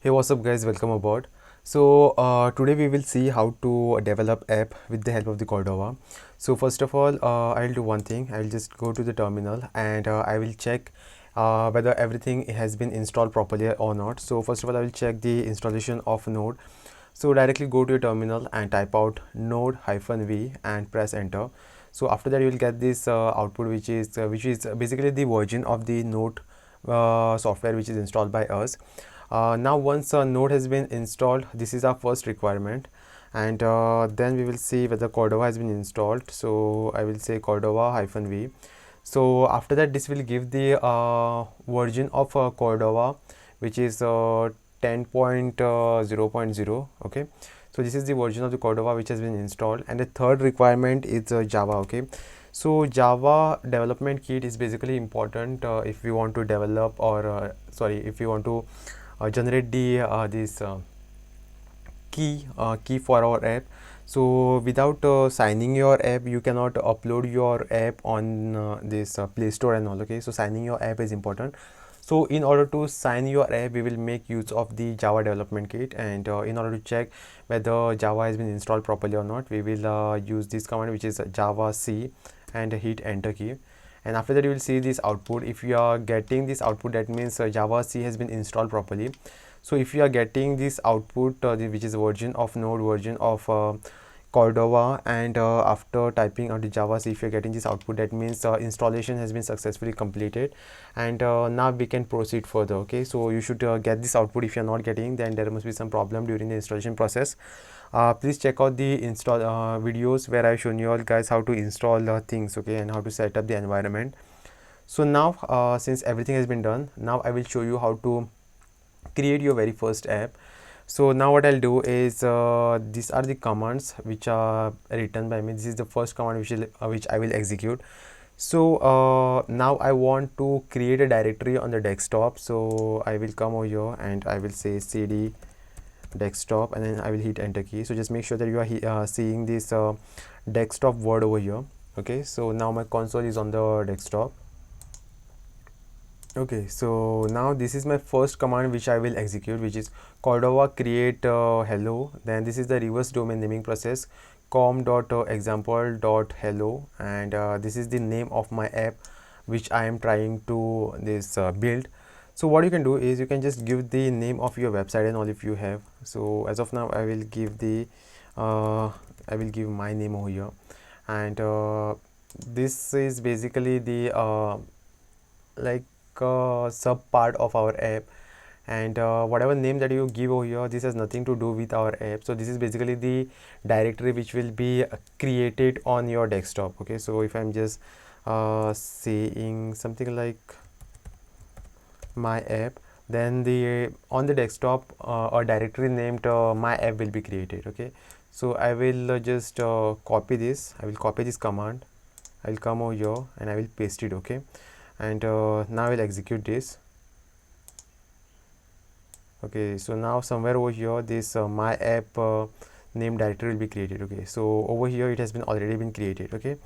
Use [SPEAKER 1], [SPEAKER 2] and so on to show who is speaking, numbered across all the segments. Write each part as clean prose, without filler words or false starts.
[SPEAKER 1] Hey, what's up guys, welcome aboard. So today we will see how to develop app with the help of the Cordova. So first of all, I'll do one thing. I'll just go to the terminal and I will check whether everything has been installed properly or not. So first of all, I will check the installation of Node. So directly go to your terminal and type out node-v and press enter. So after that you will get this output, which is basically the version of the Node software which is installed by us. Now once a node has been installed, this is our first requirement, and then we will see whether Cordova has been installed. So I will say Cordova-v. So after that, this will give the version of Cordova, which is 10.0.0. Okay, so this is the version of the Cordova which has been installed, and the third requirement is Java. Okay, so Java development kit is basically important if we want to develop, or if we want to generate the this key for our app. So without signing your app, you cannot upload your app on this Play Store and all. Okay, so signing your app is important. So in order to sign your app, we will make use of the Java development kit, and in order to check whether Java has been installed properly or not, we will use this command, which is Java C, and hit enter key. And after that you will see this output. If you are getting this output, that means Java C has been installed properly. So if you are getting this output, which is version of Node, version of Cordova, and after typing out the Java C, if you're getting this output, that means installation has been successfully completed, and now we can proceed further. Okay, so you should get this output. If you're not getting, then there must be some problem during the installation process. Please check out the install videos where I've shown you all guys how to install things, okay, and how to set up the environment. So now since everything has been done, now I will show you how to create your very first app. So now what I'll do is these are the commands which are written by me. This is the first command which I will execute. So now I want to create a directory on the desktop. So I will come over here and I will say cd desktop, and then I will hit enter key. So just make sure that you are seeing this desktop word over here. Okay, so now my console is on the desktop. Okay, so now this is my first command which I will execute, which is Cordova create hello. Then this is the reverse domain naming process, com.example.hello, and this is the name of my app which I am trying to build. So what you can do is you can just give the name of your website and all if you have. So as of now I will give the I will give my name over here, and this is basically the sub part of our app, and whatever name that you give over here, this has nothing to do with our app. So this is basically the directory which will be created on your desktop. Okay, so if I'm just saying something like my app, then on the desktop a directory named my app will be created. Okay, so I will just copy this. I will copy this command. I will come over here and I will paste it. Okay, and now I will execute this. Okay, so now somewhere over here this my app name directory will be created. Okay, so over here it has been already been created. Okay,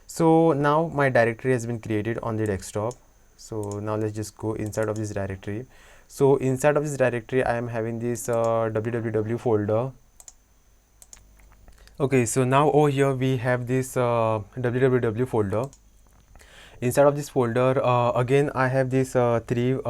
[SPEAKER 1] so now my directory has been created on the desktop. So now let's just go inside of this directory. So inside of this directory I am having this www folder. Okay, so now over here we have this www folder. Inside of this folder again I have these three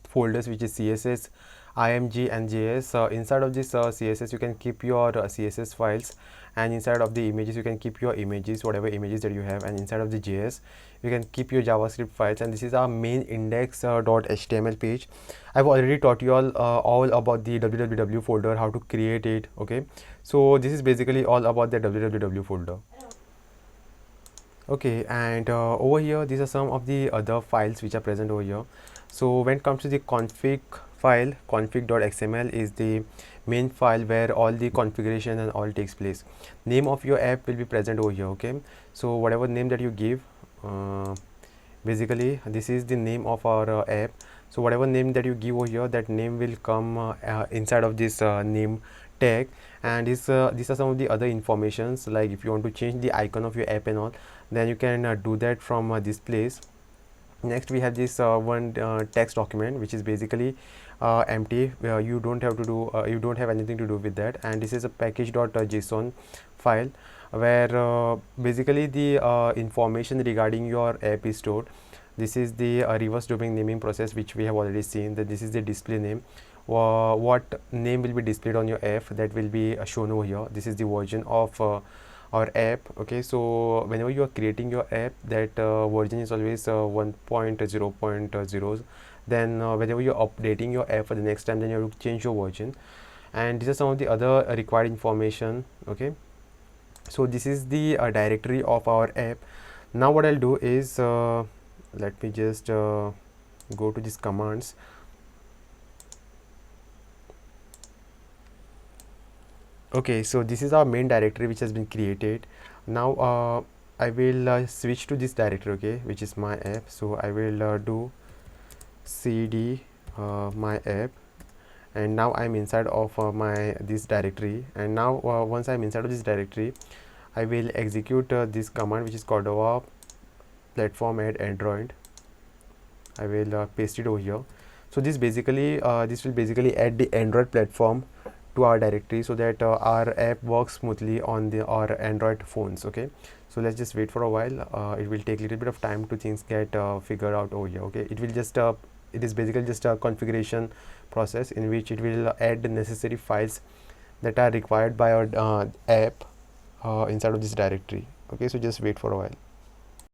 [SPEAKER 1] folders, which is CSS, img and js. Inside of this CSS you can keep your CSS files, and inside of the images you can keep your images, whatever images that you have, and inside of the JS you can keep your JavaScript files. And this is our main index.html page. I've already taught you all about the www folder, how to create it. Okay, so this is basically all about the www folder. Okay, and over here these are some of the other files which are present over here. So when it comes to the config file, config.xml is the main file where all the configuration and all takes place. Name of your app will be present over here. Okay, so whatever name that you give, basically this is the name of our app. So whatever name that you give over here, that name will come inside of this name tag. And these are some of the other informations, like if you want to change the icon of your app and all, then you can do that from this place. Next we have this one text document, which is basically empty. You don't have to do you don't have anything to do with that. And this is a package.json file where basically the information regarding your app is stored. This is the reverse domain naming process, which we have already seen, that this is the display name. What name will be displayed on your app, that will be shown over here. This is the version of our app. Okay, so whenever you are creating your app, that version is always 1.0.0. Then whenever you're updating your app for the next time, then you have to change your version. And these are some of the other required information. Okay, so this is the directory of our app. Now what I'll do is let me just go to these commands. Okay, so this is our main directory which has been created. Now I will switch to this directory, okay, which is my app. So I will do cd my app, and now I'm inside of my this directory. And now once I'm inside of this directory, I will execute this command, which is Cordova platform add Android. I will paste it over here. So this basically this will basically add the Android platform to our directory, so that our app works smoothly on our Android phones. Okay, so let's just wait for a while. It will take a little bit of time to things get figured out over here. Okay, it will just it is basically just a configuration process in which it will add the necessary files that are required by our app inside of this directory. Okay, so just wait for a while.